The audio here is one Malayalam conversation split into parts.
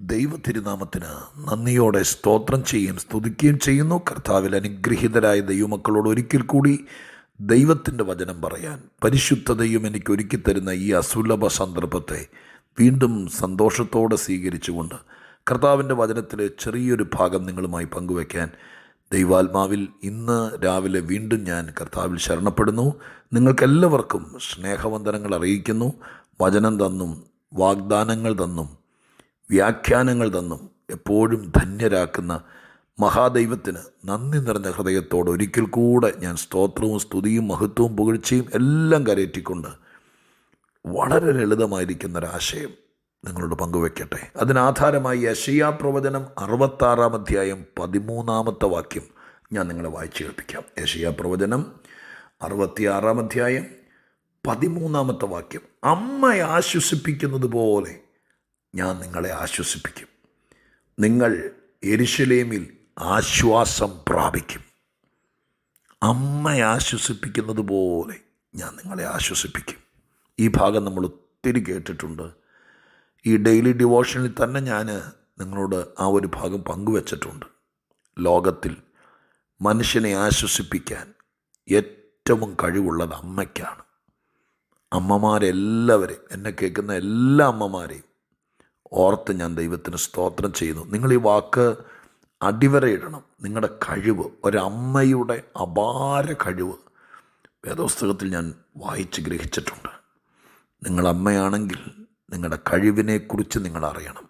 ദൈവ തിരുനാമത്തിന് നന്ദിയോടെ സ്തോത്രം ചെയ്യുകയും സ്തുതിക്കുകയും ചെയ്യുന്നു. കർത്താവിൽ അനുഗ്രഹീതരായ ദൈവമക്കളോട് ഒരിക്കൽ കൂടി ദൈവത്തിൻ്റെ വചനം പറയാൻ പരിശുദ്ധതയും എനിക്ക് ഒരുക്കി തരുന്ന ഈ അസുലഭ സന്ദർഭത്തെ വീണ്ടും സന്തോഷത്തോടെ സ്വീകരിച്ചുകൊണ്ട് കർത്താവിൻ്റെ വചനത്തിലെ ചെറിയൊരു ഭാഗം നിങ്ങളുമായി പങ്കുവയ്ക്കാൻ ദൈവാത്മാവിൽ ഇന്ന് രാവിലെ വീണ്ടും ഞാൻ കർത്താവിൽ ശരണപ്പെടുന്നു. നിങ്ങൾക്കെല്ലാവർക്കും സ്നേഹവന്ദനങ്ങൾ അറിയിക്കുന്നു. വചനം തന്നും വാഗ്ദാനങ്ങൾ തന്നും വ്യാഖ്യാനങ്ങൾ തന്നും എപ്പോഴും ധന്യരാക്കുന്ന മഹാദൈവത്തിന് നന്ദി നിറഞ്ഞ ഹൃദയത്തോട് ഒരിക്കൽ കൂടെ ഞാൻ സ്തോത്രവും സ്തുതിയും മഹത്വവും പുകഴ്ചയും എല്ലാം കരയറ്റിക്കൊണ്ട് വളരെ ലളിതമായിരിക്കുന്നൊരാശയം നിങ്ങളോട് പങ്കുവയ്ക്കട്ടെ. അതിനാധാരമായി യെശയ്യാ പ്രവചനം 66 അധ്യായം 13 വാക്യം ഞാൻ നിങ്ങളെ വായിച്ചു കേൾപ്പിക്കാം. യെശയ്യാ പ്രവചനം 66 അധ്യായം 13 വാക്യം. അമ്മയെ ആശ്വസിപ്പിക്കുന്നത് പോലെ ഞാൻ നിങ്ങളെ ആശ്വസിപ്പിക്കും, നിങ്ങൾ യെരൂശലേമിൽ ആശ്വാസം പ്രാപിക്കും. അമ്മയെ ആശ്വസിപ്പിക്കുന്നത് പോലെ ഞാൻ നിങ്ങളെ ആശ്വസിപ്പിക്കും. ഈ ഭാഗം നമ്മൾ ഒത്തിരി കേട്ടിട്ടുണ്ട്. ഈ ഡെയിലി ഡിവോഷനിൽ തന്നെ ഞാൻ നിങ്ങളോട് ആ ഒരു ഭാഗം പങ്കുവച്ചിട്ടുണ്ട്. ലോകത്തിൽ മനുഷ്യനെ ആശ്വസിപ്പിക്കാൻ ഏറ്റവും കഴിവുള്ളത് അമ്മയ്ക്കാണ്. അമ്മമാരെല്ലാവരെയും, എന്നെ കേൾക്കുന്ന എല്ലാ അമ്മമാരെയും ഓർത്ത് ഞാൻ ദൈവത്തിന് സ്തോത്രം ചെയ്യുന്നു. നിങ്ങൾ ഈ വാക്ക് അടിവരയിടണം. നിങ്ങളുടെ കഴിവ്, ഒരമ്മയുടെ അപാര കഴിവ് വേദപുസ്തകത്തിൽ ഞാൻ വായിച്ച് ഗ്രഹിച്ചിട്ടുണ്ട്. നിങ്ങൾ അമ്മയാണെങ്കിൽ നിങ്ങളുടെ കഴിവിനെക്കുറിച്ച് നിങ്ങൾ അറിയണം.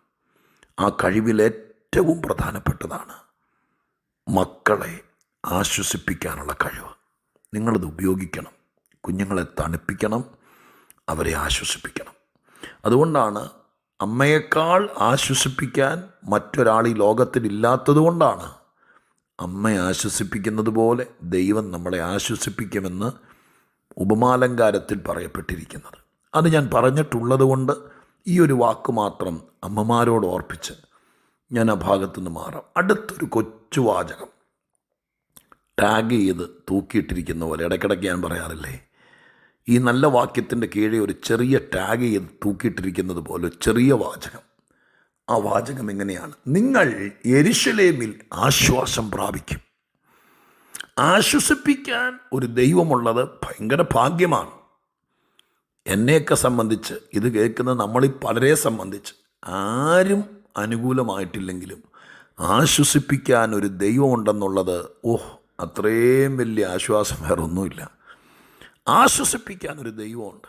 ആ കഴിവിൽ ഏറ്റവും പ്രധാനപ്പെട്ടതാണ് മക്കളെ ആശ്വസിപ്പിക്കാനുള്ള കഴിവ്. നിങ്ങളത് ഉപയോഗിക്കണം. കുഞ്ഞുങ്ങളെ തണുപ്പിക്കണം, അവരെ ആശ്വസിപ്പിക്കണം. അതുകൊണ്ടാണ് അമ്മയേക്കാൾ ആശ്വസിപ്പിക്കാൻ മറ്റൊരാൾ ഈ ലോകത്തിലില്ലാത്തത് കൊണ്ടാണ് അമ്മയെ ആശ്വസിപ്പിക്കുന്നത് പോലെ ദൈവം നമ്മളെ ആശ്വസിപ്പിക്കുമെന്ന് ഉപമാലങ്കാരത്തിൽ പറയപ്പെട്ടിരിക്കുന്നത്. അത് ഞാൻ പറഞ്ഞിട്ടുള്ളത് കൊണ്ട് ഈ ഒരു വാക്ക് മാത്രം അമ്മമാരോട് ഓർപ്പിച്ച് ഞാൻ ആ ഭാഗത്തുനിന്ന് മാറാം. അടുത്തൊരു കൊച്ചു വാചകം ടാഗ് ചെയ്ത് തൂക്കിയിട്ടിരിക്കുന്ന പോലെ ഇടയ്ക്കിടയ്ക്ക് ഞാൻ പറയാറില്ലേ, ഈ നല്ല വാക്യത്തിൻ്റെ കീഴെ ഒരു ചെറിയ ടാഗ് ചെയ്ത് തൂക്കിയിട്ടിരിക്കുന്നത് പോലെ ചെറിയ വാചകം. ആ വാചകം എങ്ങനെയാണ്? നിങ്ങൾ യെരൂശലേമിൽ ആശ്വാസം പ്രാപിക്കും. ആശ്വസിപ്പിക്കാൻ ഒരു ദൈവമുള്ളത് ഭയങ്കര ഭാഗ്യമാണ്. എന്നെയൊക്കെ സംബന്ധിച്ച്, ഇത് കേൾക്കുന്ന നമ്മളീ പലരെ സംബന്ധിച്ച് ആരും അനുകൂലമായിട്ടില്ലെങ്കിലും ആശ്വസിപ്പിക്കാൻ ഒരു ദൈവമുണ്ടെന്നുള്ളത് അത്രയും വലിയ ആശ്വാസം വേറെ ഒന്നുമില്ല. ആശ്വസിപ്പിക്കാൻ ഒരു ദൈവമുണ്ട്,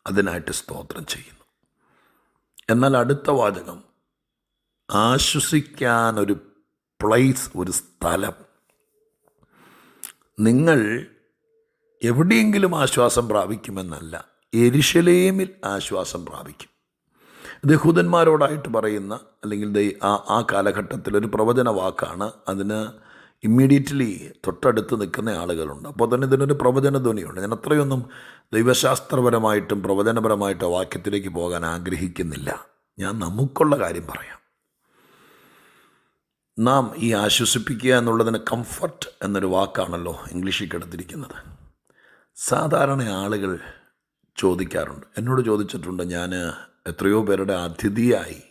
അതിനായിട്ട് സ്തോത്രം ചെയ്യുന്നു. എന്നാൽ അടുത്ത വാചകം, ആശ്വസിക്കാനൊരു പ്ലേസ്, ഒരു സ്ഥലം. നിങ്ങൾ എവിടെയെങ്കിലും ആശ്വാസം പ്രാപിക്കുമെന്നല്ല, യെരൂശലേമിൽ ആശ്വാസം പ്രാപിക്കും. ഇത് യഹൂദന്മാരോടായിട്ട് പറയുന്ന, അല്ലെങ്കിൽ ആ കാലഘട്ടത്തിലൊരു പ്രവചന വാക്കാണ്. അതിന് ഇമ്മീഡിയറ്റ്ലി തൊട്ടടുത്ത് നിൽക്കുന്ന ആളുകളുണ്ട്. അപ്പോൾ തന്നെ ഇതിനൊരു പ്രവചന ധ്വനിയുണ്ട്. ഞാൻ അത്രയൊന്നും ദൈവശാസ്ത്രപരമായിട്ടും പ്രവചനപരമായിട്ടോ വാക്യത്തിലേക്ക് പോകാൻ ആഗ്രഹിക്കുന്നില്ല. ഞാൻ നമുക്കുള്ള കാര്യം പറയാം. നാം ഈ ആശ്വസിപ്പിക്കുക എന്നുള്ളതിന് കംഫർട്ട് എന്നൊരു വാക്കാണല്ലോ ഇംഗ്ലീഷിൽ എടുത്തിരിക്കുന്നത്. സാധാരണ ആളുകൾ ചോദിക്കാറുണ്ട്, എന്നോട് ചോദിച്ചിട്ടുണ്ട്. ഞാൻ എത്രയോ പേരുടെ അതിഥിയായി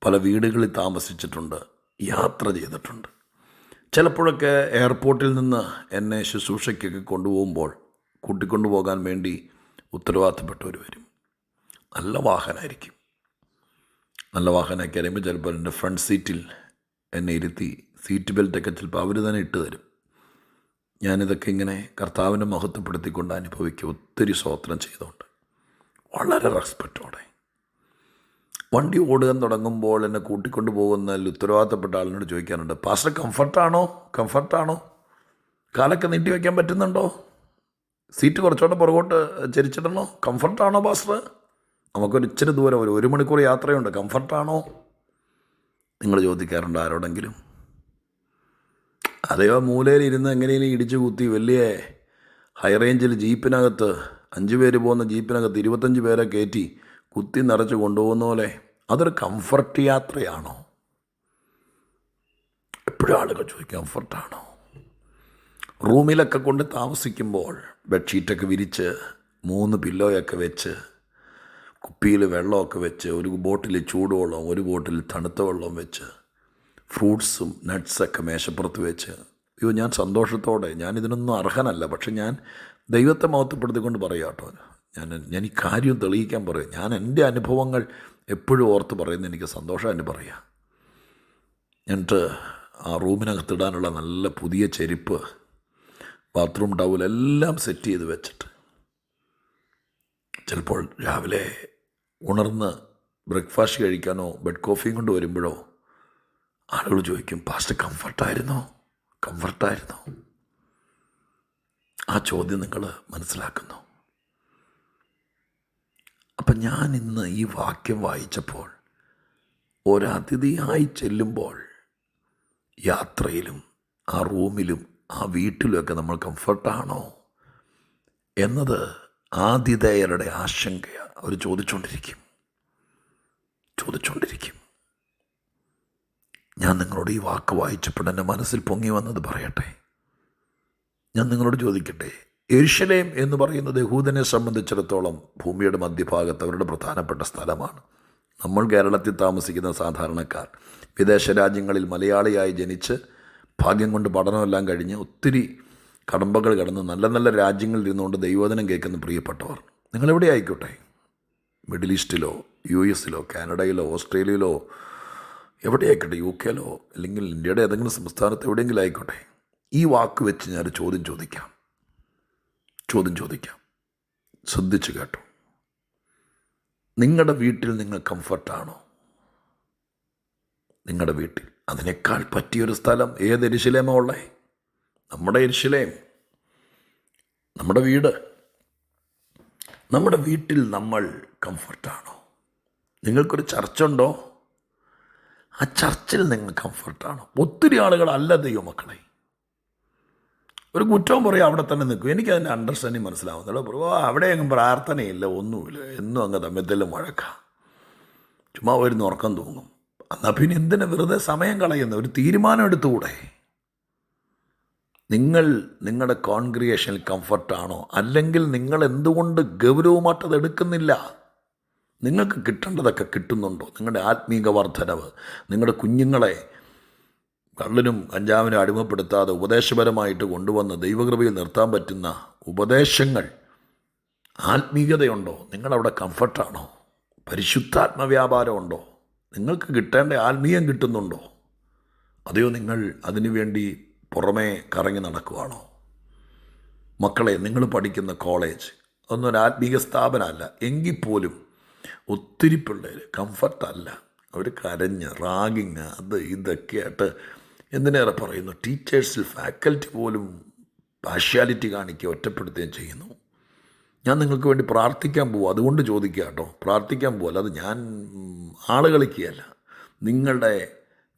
പല വീടുകളിൽ താമസിച്ചിട്ടുണ്ട്, യാത്ര ചെയ്തിട്ടുണ്ട്. ചിലപ്പോഴൊക്കെ എയർപോർട്ടിൽ നിന്ന് എന്നെ ശുശ്രൂഷയ്ക്കൊക്കെ കൊണ്ടുപോകുമ്പോൾ കൂട്ടിക്കൊണ്ടു പോകാൻ വേണ്ടി ഉത്തരവാദിത്തപ്പെട്ടവർ വരും. നല്ല വാഹനമായിരിക്കും. നല്ല വാഹനമൊക്കെ അറിയുമ്പോൾ ചിലപ്പോൾ എൻ്റെ ഫ്രണ്ട് സീറ്റിൽ എന്നെ ഇരുത്തി സീറ്റ് ബെൽറ്റൊക്കെ ചിലപ്പോൾ അവർ തന്നെ ഇട്ട് തരും. ഞാനിതൊക്കെ ഇങ്ങനെ കർത്താവിനെ മഹത്വപ്പെടുത്തിക്കൊണ്ട് അനുഭവിക്കുക, ഒത്തിരി സ്തോത്രം ചെയ്തുകൊണ്ട് വളരെ റെസ്പെക്റ്റോടെ. വണ്ടി ഓടുകാൻ തുടങ്ങുമ്പോൾ എന്നെ കൂട്ടിക്കൊണ്ടു പോകുന്നതിൽ ഉത്തരവാദിത്തപ്പെട്ട ആളിനോട് ചോദിക്കാനുണ്ട്, പാസ്റ്റർ കംഫർട്ടാണോ? കാലൊക്കെ നീട്ടി വയ്ക്കാൻ പറ്റുന്നുണ്ടോ? സീറ്റ് കുറച്ചുകൂടെ പുറകോട്ട് ചരിച്ചിടണോ? കംഫർട്ടാണോ പാസ്റ്റർ? നമുക്കൊരു ഇച്ചിരി ദൂരം, 1 മണിക്കൂർ യാത്രയുണ്ട്, കംഫർട്ടാണോ? നിങ്ങൾ ചോദിക്കാറുണ്ട് ആരോടെങ്കിലും? അതേയോ മൂലയിൽ ഇരുന്ന് എങ്ങനെയും ഇടിച്ചു കുത്തി വലിയ ഹൈ റേഞ്ചിൽ ജീപ്പിനകത്ത് 5 പേര് പോകുന്ന ജീപ്പിനകത്ത് 25 പേരെ കയറ്റി കുത്തി നിറച്ച് കൊണ്ടുപോകുന്ന പോലെ അതൊരു കംഫർട്ട് യാത്രയാണോ? എപ്പോഴും ആളുകൾ ചോദിക്കും, കംഫർട്ടാണോ? റൂമിലൊക്കെ കൊണ്ട് താമസിക്കുമ്പോൾ ബെഡ്ഷീറ്റൊക്കെ വിരിച്ച് 3 പില്ലോയൊക്കെ വെച്ച് കുപ്പിയിൽ വെള്ളമൊക്കെ വെച്ച്, ഒരു ബോട്ടിൽ ചൂടുവെള്ളവും ഒരു ബോട്ടിൽ തണുത്ത വെള്ളവും വെച്ച്, ഫ്രൂട്ട്സും നട്ട്സൊക്കെ മേശപ്പുറത്ത് വെച്ച്, അയ്യോ ഞാൻ സന്തോഷത്തോടെ, ഞാനിതിനൊന്നും അർഹനല്ല, പക്ഷെ ഞാൻ ദൈവത്തെ മഹത്വപ്പെടുത്തിക്കൊണ്ട് പറയാം കേട്ടോ. ഞാൻ ഈ കാര്യം തെളിയിക്കാൻ പറയും. ഞാൻ എൻ്റെ അനുഭവങ്ങൾ എപ്പോഴും ഓർത്ത് പറയുന്നത് എനിക്ക് സന്തോഷമായിട്ട് പറയാം. എന്നിട്ട് ആ റൂമിനകത്തിടാനുള്ള നല്ല പുതിയ ചെരുപ്പ്, ബാത്റൂം ടവൽ എല്ലാം സെറ്റ് ചെയ്ത് വെച്ചിട്ട് ചിലപ്പോൾ രാവിലെ ഉണർന്ന് ബ്രേക്ക്ഫാസ്റ്റ് കഴിക്കാനോ ബെഡ് കോഫിയും കൊണ്ട് വരുമ്പോഴോ ആളുകൾ ചോദിക്കും, പാസ്റ്റർ കംഫർട്ടായിരുന്നോ? ആ ചോദ്യം നിങ്ങൾ മനസ്സിലാക്കുന്നു. അപ്പം ഞാൻ ഇന്ന് ഈ വാക്യം വായിച്ചപ്പോൾ ഒരതിഥിയായി ചെല്ലുമ്പോൾ യാത്രയിലും ആ റൂമിലും ആ വീട്ടിലുമൊക്കെ നമ്മൾ കംഫർട്ടാണോ എന്നത് ആതിഥേയരുടെ ആശങ്കയാണ്. അവർ ചോദിച്ചുകൊണ്ടിരിക്കും. ഞാൻ നിങ്ങളോട് ഈ വാക്ക് വായിച്ചപ്പോൾ എൻ്റെ മനസ്സിൽ പൊങ്ങി വന്നത് പറയട്ടെ. ഞാൻ നിങ്ങളോട് ചോദിക്കട്ടെ, യെരുശലേം എന്ന് പറയുന്നത് യഹൂദനെ സംബന്ധിച്ചിടത്തോളം ഭൂമിയുടെ മധ്യഭാഗത്ത് അവരുടെ പ്രധാനപ്പെട്ട സ്ഥലമാണ്. നമ്മൾ കേരളത്തിൽ താമസിക്കുന്ന സാധാരണക്കാർ വിദേശ രാജ്യങ്ങളിൽ മലയാളിയായി ജനിച്ച് ഭാഗ്യം കൊണ്ട് പഠനമെല്ലാം കഴിഞ്ഞ് ഒത്തിരി കടമ്പകൾ കടന്ന് നല്ല നല്ല രാജ്യങ്ങളിൽ ഇരുന്നുകൊണ്ട് ദൈവവചനം കേൾക്കുന്ന പ്രിയപ്പെട്ടവർ, നിങ്ങളെവിടെ ആയിക്കോട്ടെ, മിഡിൽ ഈസ്റ്റിലോ US-ലോ കാനഡയിലോ ഓസ്ട്രേലിയയിലോ എവിടെ ആയിക്കോട്ടെ, UK അല്ലെങ്കിൽ ഇന്ത്യയുടെ ഏതെങ്കിലും സംസ്ഥാനത്ത് എവിടെയെങ്കിലും ആയിക്കോട്ടെ, ഈ വാക്ക് വെച്ച് ഞാൻ ചോദ്യം ചോദിക്കാം. ശ്രദ്ധിച്ച് കേട്ടോ. നിങ്ങളുടെ വീട്ടിൽ നിങ്ങൾ കംഫർട്ടാണോ? നിങ്ങളുടെ വീട്ടിൽ അതിനേക്കാൾ പറ്റിയൊരു സ്ഥലം ഏത് യെരുശലേമാ ഉള്ളേ? നമ്മുടെ യെരുശലേം, നമ്മുടെ വീട്. നമ്മുടെ വീട്ടിൽ നമ്മൾ കംഫർട്ടാണോ? നിങ്ങൾക്കൊരു ചർച്ചുണ്ടോ? ആ ചർച്ചിൽ നിങ്ങൾ കംഫർട്ടാണോ? ഒത്തിരി ആളുകളല്ല ദൈവമക്കളെ. ഒരു കുറ്റവും പറയാം, അവിടെ തന്നെ നിൽക്കും. എനിക്കതിൻ്റെ അണ്ടർസ്റ്റാൻഡിങ് മനസ്സിലാവുന്നില്ല. അവിടെ അങ്ങ് പ്രാർത്ഥനയില്ല, ഒന്നുമില്ല, എന്നും അങ്ങ് തമ്മിൽ വഴക്കാം, ചുമ്മാ വരുന്ന ഉറക്കം തൂങ്ങും. എന്നാൽ പിന്നെ എന്തിനാ വെറുതെ സമയം കളയുന്ന? ഒരു തീരുമാനം എടുത്തുകൂടെ? നിങ്ങളുടെ കോൺഗ്രിഗേഷനിൽ കംഫർട്ടാണോ? അല്ലെങ്കിൽ നിങ്ങൾ എന്തുകൊണ്ട് ഗൗരവമായിട്ടത് എടുക്കുന്നില്ല? നിങ്ങൾക്ക് കിട്ടേണ്ടതൊക്കെ കിട്ടുന്നുണ്ടോ? നിങ്ങളുടെ ആത്മീക വർധനവ്, നിങ്ങളുടെ കുഞ്ഞുങ്ങളെ കള്ളിനും കഞ്ചാവിനും അടിമപ്പെടുത്താതെ ഉപദേശപരമായിട്ട് കൊണ്ടുവന്ന് ദൈവകൃപയിൽ നിർത്താൻ പറ്റുന്ന ഉപദേശങ്ങൾ, ആത്മീകതയുണ്ടോ? നിങ്ങളവിടെ കംഫർട്ടാണോ? പരിശുദ്ധാത്മവ്യാപാരമുണ്ടോ? നിങ്ങൾക്ക് കിട്ടേണ്ട ആത്മീയം കിട്ടുന്നുണ്ടോ? അതെയോ നിങ്ങൾ അതിനുവേണ്ടി പുറമേ കറങ്ങി നടക്കുവാണോ? മക്കളെ, നിങ്ങൾ പഠിക്കുന്ന കോളേജ് ഒന്നും ഒരു ആത്മീക സ്ഥാപനമല്ല. എങ്കിൽ പോലും ഒത്തിരി പിള്ളേർ കംഫർട്ടല്ല. അവർ കരഞ്ഞ് റാഗിങ് അത് ഇതൊക്കെ ആയിട്ട് എന്തിനേറെ പറയുന്നു, ടീച്ചേഴ്സിൽ ഫാക്കൽറ്റി പോലും പാഷ്യാലിറ്റി കാണിക്കുക, ഒറ്റപ്പെടുത്തുകയും ചെയ്യുന്നു. ഞാൻ നിങ്ങൾക്ക് വേണ്ടി പ്രാർത്ഥിക്കാൻ പോവുക, അതുകൊണ്ട് ചോദിക്കുക കേട്ടോ. പ്രാർത്ഥിക്കാൻ പോവല്ല, അത് ഞാൻ ആള് കളിക്കുകയല്ല. നിങ്ങളുടെ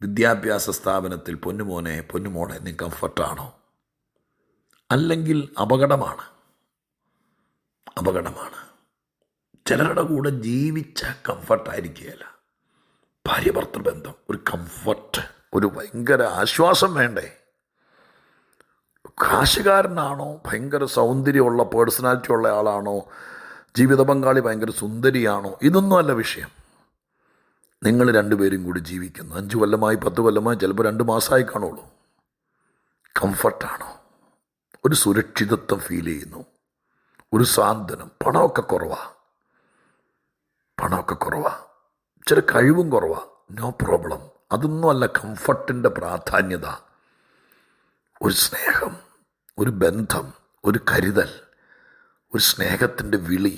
വിദ്യാഭ്യാസ സ്ഥാപനത്തിൽ പൊന്നുമോനെ പൊന്നുമോളെ നീ കംഫർട്ടാണോ? അല്ലെങ്കിൽ അപകടമാണ്. ചിലരുടെ കൂടെ ജീവിച്ച കംഫർട്ടായിരിക്കുകയല്ല. ഭാര്യ ഭർത്തൃ ബന്ധം ഒരു കംഫർട്ട്, ഒരു ഭയങ്കര ആശ്വാസം വേണ്ടേ? കാശുകാരനാണോ? ഭയങ്കര സൗന്ദര്യമുള്ള പേഴ്സണാലിറ്റി ഉള്ള ആളാണോ? ജീവിത പങ്കാളി ഭയങ്കര സുന്ദരിയാണോ? ഇതൊന്നുമല്ല വിഷയം. നിങ്ങൾ രണ്ടുപേരും കൂടി ജീവിക്കുന്നു, 5 കൊല്ലമായി 10 കൊല്ലമായി, ചിലപ്പോൾ 2 മാസമായി കാണുള്ളൂ. കംഫർട്ടാണോ? ഒരു സുരക്ഷിതത്വം ഫീൽ ചെയ്യുന്നു, ഒരു സാന്ത്വനം. പണമൊക്കെ കുറവാ, ചില കഴിവും കുറവാ, നോ പ്രോബ്ലം. അതൊന്നുമല്ല കംഫർട്ടിൻ്റെ പ്രാധാന്യത. ഒരു സ്നേഹം, ഒരു ബന്ധം, ഒരു കരുതൽ, ഒരു സ്നേഹത്തിൻ്റെ വിളി,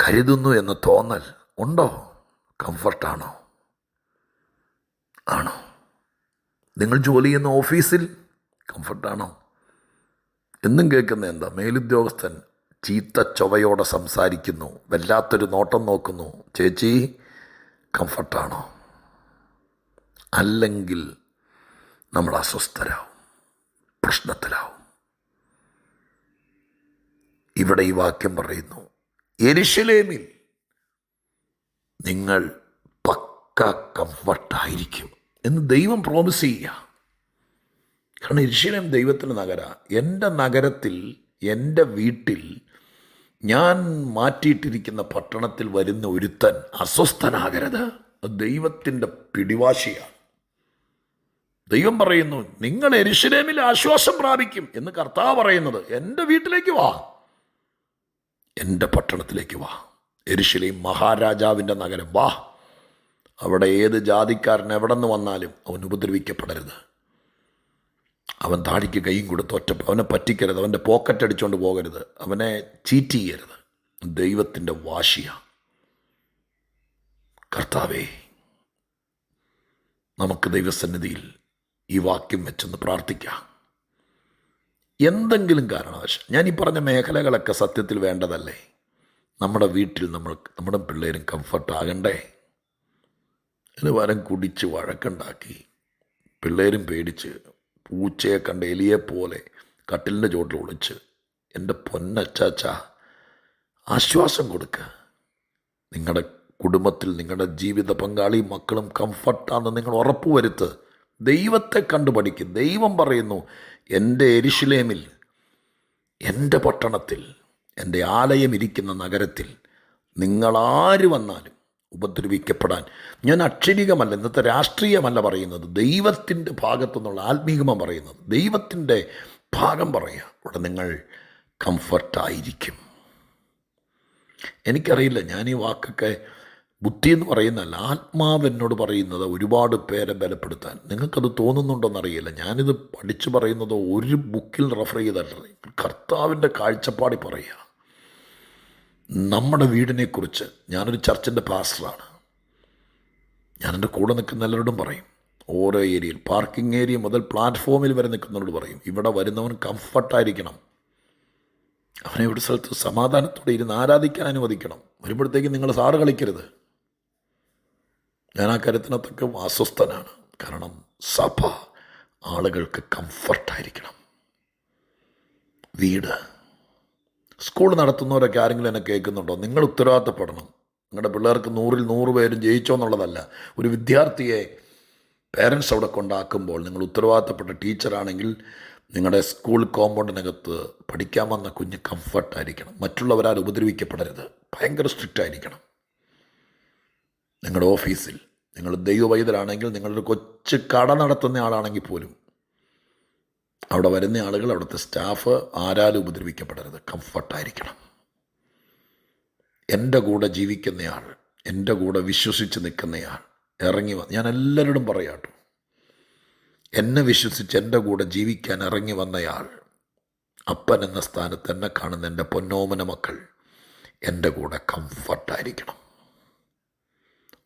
കരുതുന്നു എന്ന തോന്നൽ ഉണ്ടോ? കംഫർട്ടാണോ? ആണോ? നിങ്ങൾ ജോലി ചെയ്യുന്ന ഓഫീസിൽ കംഫർട്ടാണോ? എന്നും കേൾക്കുന്ന എന്താ? മേലുദ്യോഗസ്ഥൻ ചീത്ത ചൊവ്വയോടെ സംസാരിക്കുന്നു, വല്ലാത്തൊരു നോട്ടം നോക്കുന്നു. ചേച്ചി കംഫർട്ടാണോ? അല്ലെങ്കിൽ നമ്മൾ അസ്വസ്ഥരാവും, പ്രശ്നത്തിലാവും. ഇവിടെ ഈ വാക്യം പറയുന്നു, യെരുശലേമിൽ നിങ്ങൾ പക്ക കംഫർട്ടായിരിക്കും എന്ന് ദൈവം പ്രോമിസ് ചെയ്യുക. കാരണം യെരുശലേം ദൈവത്തിൻ്റെ നഗരമാണ്. എൻ്റെ നഗരത്തിൽ, എൻ്റെ വീട്ടിൽ ഞാൻ മാറ്റിയിട്ടിരിക്കുന്ന പട്ടണത്തിൽ വരുന്ന ഒരുത്തൻ അസ്വസ്ഥനാകരുത്. അത് ദൈവത്തിൻ്റെ പിടിവാശിയാണ്. ദൈവം പറയുന്നു, നിങ്ങൾ യെരൂശലേമിൽ ആശ്വാസം പ്രാപിക്കും എന്ന് കർത്താവ് പറയുന്നത്. എൻ്റെ വീട്ടിലേക്ക് വാ, എൻ്റെ പട്ടണത്തിലേക്ക് വാ. യെരൂശലേം മഹാരാജാവിൻ്റെ നഗരം, വാ. അവിടെ ഏത് ജാതിക്കാരൻ എവിടെ നിന്ന് വന്നാലും അവൻ ഉപദ്രവിക്കപ്പെടരുത്. അവൻ താടിക്ക് കൈയും കൊടുത്ത് അവനെ പറ്റിക്കരുത്. അവൻ്റെ പോക്കറ്റ് അടിച്ചുകൊണ്ട് പോകരുത്. അവനെ ചീറ്റ് ചെയ്യരുത്. ദൈവത്തിൻ്റെ വാശിയാണ്. കർത്താവേ, നമുക്ക് ദൈവസന്നിധിയിൽ ഈ വാക്യം വെച്ചൊന്ന് പ്രാർത്ഥിക്കാം. എന്തെങ്കിലും കാരണവശാൽ ഞാൻ ഈ പറഞ്ഞ മേഖലകളൊക്കെ സത്യത്തിൽ വേണ്ടതല്ലേ? നമ്മുടെ വീട്ടിൽ നമ്മുടെ പിള്ളേരും കംഫർട്ടാകണ്ടേ? ഇതിന് പകരം കുടിച്ച് വഴക്കുണ്ടാക്കി പിള്ളേരും പേടിച്ച് പൂച്ചയെ കണ്ട് എലിയെപ്പോലെ കട്ടിലിൻ്റെ ചോട്ടിൽ ഒളിച്ച്, എൻ്റെ പൊന്നച്ചാച്ച ആശ്വാസം കൊടുക്കുക. നിങ്ങളുടെ കുടുംബത്തിൽ നിങ്ങളുടെ ജീവിത പങ്കാളി മക്കളും കംഫർട്ടാണെന്ന് നിങ്ങൾ ഉറപ്പുവരുത്ത്. ദൈവത്തെ കണ്ടു പഠിക്കും. ദൈവം പറയുന്നു, എൻ്റെ യെരൂശലേമിൽ, എൻ്റെ പട്ടണത്തിൽ, എൻ്റെ ആലയം ഇരിക്കുന്ന നഗരത്തിൽ നിങ്ങളാര് വന്നാലും ഉപദ്രവിക്കപ്പെടാൻ ഞാൻ അക്ഷരികമല്ല, ഇന്നത്തെ രാഷ്ട്രീയമല്ല പറയുന്നത്, ദൈവത്തിൻ്റെ ഭാഗത്തു നിന്നുള്ള ആത്മീകമാണ് പറയുന്നത്. ദൈവത്തിൻ്റെ ഭാഗം പറയുക. അവിടെ നിങ്ങൾ കംഫർട്ടായിരിക്കും. എനിക്കറിയില്ല, ഞാൻ ഈ വാക്കൊക്കെ ബുദ്ധി എന്ന് പറയുന്നതല്ല, ആത്മാവ് എന്നോട് പറയുന്നത് ഒരുപാട് പേരെ ബലപ്പെടുത്താൻ. നിങ്ങൾക്കത് തോന്നുന്നുണ്ടോയെന്നറിയില്ല. ഞാനിത് പഠിച്ചു പറയുന്നത് ഒരു ബുക്കിൽ റെഫർ ചെയ്തല്ല, കർത്താവിൻ്റെ കാഴ്ചപ്പാടി പറയുക. നമ്മുടെ വീടിനെക്കുറിച്ച്, ഞാനൊരു ചർച്ചിൻ്റെ പാസ്റ്ററാണ്. ഞാൻ എൻ്റെ കൂടെ നിൽക്കുന്ന എല്ലാവരോടും പറയും, ഓരോ ഏരിയയിൽ, പാർക്കിംഗ് ഏരിയ മുതൽ പ്ലാറ്റ്ഫോമിൽ വരെ നിൽക്കുന്നവരോട് പറയും, ഇവിടെ വരുന്നവൻ കംഫർട്ടായിരിക്കണം. അവനെ ഒരു സ്ഥലത്ത് സമാധാനത്തോടെ ഇരുന്ന് ആരാധിക്കാൻ അനുവദിക്കണം. വരുമ്പോഴത്തേക്കും നിങ്ങൾ സാറ് കളിക്കരുത്. ഞാൻ ആ കാര്യത്തിനകത്തൊക്കെ അസ്വസ്ഥനാണ്. കാരണം സഭ ആളുകൾക്ക് കംഫർട്ടായിരിക്കണം. വീട്, സ്കൂൾ നടത്തുന്നവരൊക്കെ ആരെങ്കിലും എന്നെ കേൾക്കുന്നുണ്ടോ? നിങ്ങൾ ഉത്തരവാദിത്തപ്പെടണം. നിങ്ങളുടെ പിള്ളേർക്ക് 100ൽ 100 പേരും ജയിച്ചോ എന്നുള്ളതല്ല. ഒരു വിദ്യാർത്ഥിയെ പേരൻസ് അവിടെ കൊണ്ടാക്കുമ്പോൾ നിങ്ങൾ ഉത്തരവാദിത്തപ്പെട്ട ടീച്ചറാണെങ്കിൽ നിങ്ങളുടെ സ്കൂൾ കോമ്പൗണ്ടിനകത്ത് പഠിക്കാൻ വന്ന കുഞ്ഞ് കംഫർട്ടായിരിക്കണം. മറ്റുള്ളവരാൽ ഉപദ്രവിക്കപ്പെടരുത്. ഭയങ്കര സ്ട്രിക്റ്റ് ആയിരിക്കണം. നിങ്ങളുടെ ഓഫീസിൽ നിങ്ങൾ ദൈവവൈദ്യരാണെങ്കിൽ, നിങ്ങളൊരു കൊച്ചു കട നടത്തുന്ന ആളാണെങ്കിൽ പോലും അവിടെ വരുന്ന ആളുകൾ, അവിടുത്തെ സ്റ്റാഫ് ആരാലും ഉപദ്രവിക്കപ്പെടരുത്. കംഫർട്ടായിരിക്കണം. എൻ്റെ കൂടെ ജീവിക്കുന്നയാൾ, എൻ്റെ കൂടെ വിശ്വസിച്ച് നിൽക്കുന്നയാൾ ഇറങ്ങി ഞാൻ എല്ലാവരോടും പറയാട്ടോ, എന്നെ വിശ്വസിച്ച് എൻ്റെ കൂടെ ജീവിക്കാൻ ഇറങ്ങി വന്നയാൾ, അപ്പൻ എന്ന സ്ഥാനത്ത് എന്നെ കാണുന്ന എൻ്റെ പൊന്നോമന മക്കൾ എൻ്റെ കൂടെ കംഫർട്ടായിരിക്കണം.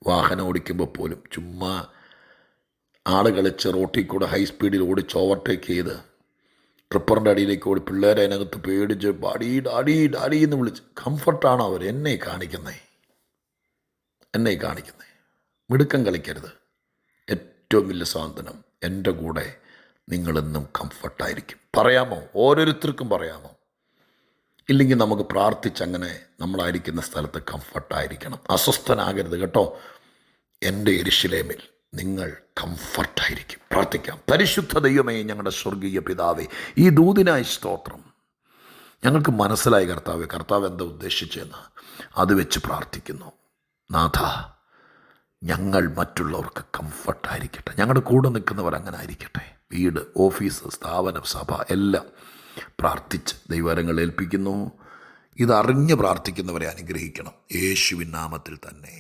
വാഹനം ഓടിക്കുമ്പോൾ പോലും ചുമ്മാ ആൾ കളിച്ച് റോട്ടിൽ കൂടെ ഹൈ സ്പീഡിൽ ഓടിച്ച് ഓവർടേക്ക് ചെയ്ത് ട്രിപ്പറിൻ്റെ അടിയിലേക്ക് ഓടി പിള്ളേരെ അതിനകത്ത് പേടിച്ച് ഡാഡി ഡാഡി ഡാഡി എന്ന് വിളിച്ച്, കംഫർട്ടാണോ അവർ എന്നെ കാണിക്കുന്നത്? മിടുക്കം കളിക്കരുത്. ഏറ്റവും വലിയ സ്വാതന്ത്ര്യം, എൻ്റെ കൂടെ നിങ്ങളെന്നും കംഫർട്ടായിരിക്കും. പറയാമോ? ഓരോരുത്തർക്കും പറയാമോ? ഇല്ലെങ്കിൽ നമുക്ക് പ്രാർത്ഥിച്ചങ്ങനെ നമ്മളായിരിക്കുന്ന സ്ഥലത്ത് കംഫർട്ടായിരിക്കണം. അസ്വസ്ഥനാകരുത് കേട്ടോ. എൻ്റെ യെരൂശലേമിൽ നിങ്ങൾ കംഫർട്ടായിരിക്കും. പ്രാർത്ഥിക്കാം. പരിശുദ്ധ ദൈവമേ, ഞങ്ങളുടെ സ്വർഗീയ പിതാവേ, ഈ ദൂതിനായി സ്തോത്രം. ഞങ്ങൾക്ക് മനസ്സിലായി കർത്താവ് എന്താ ഉദ്ദേശിച്ചതെന്ന്. അത് വെച്ച് പ്രാർത്ഥിക്കുന്നു. നാഥ, ഞങ്ങൾ മറ്റുള്ളവർക്ക് കംഫർട്ടായിരിക്കട്ടെ. ഞങ്ങളുടെ കൂടെ നിൽക്കുന്നവർ അങ്ങനെ ആയിരിക്കട്ടെ. വീട്, ഓഫീസ്, സ്ഥാപനം, സഭ എല്ലാം പ്രാർത്ഥിച്ച് ദൈവകരങ്ങൾ ഏൽപ്പിക്കുന്നു. ഇതറിഞ്ഞ് പ്രാർത്ഥിക്കുന്നവരെ അനുഗ്രഹിക്കണം. യേശുവിൻ നാമത്തിൽ തന്നെ.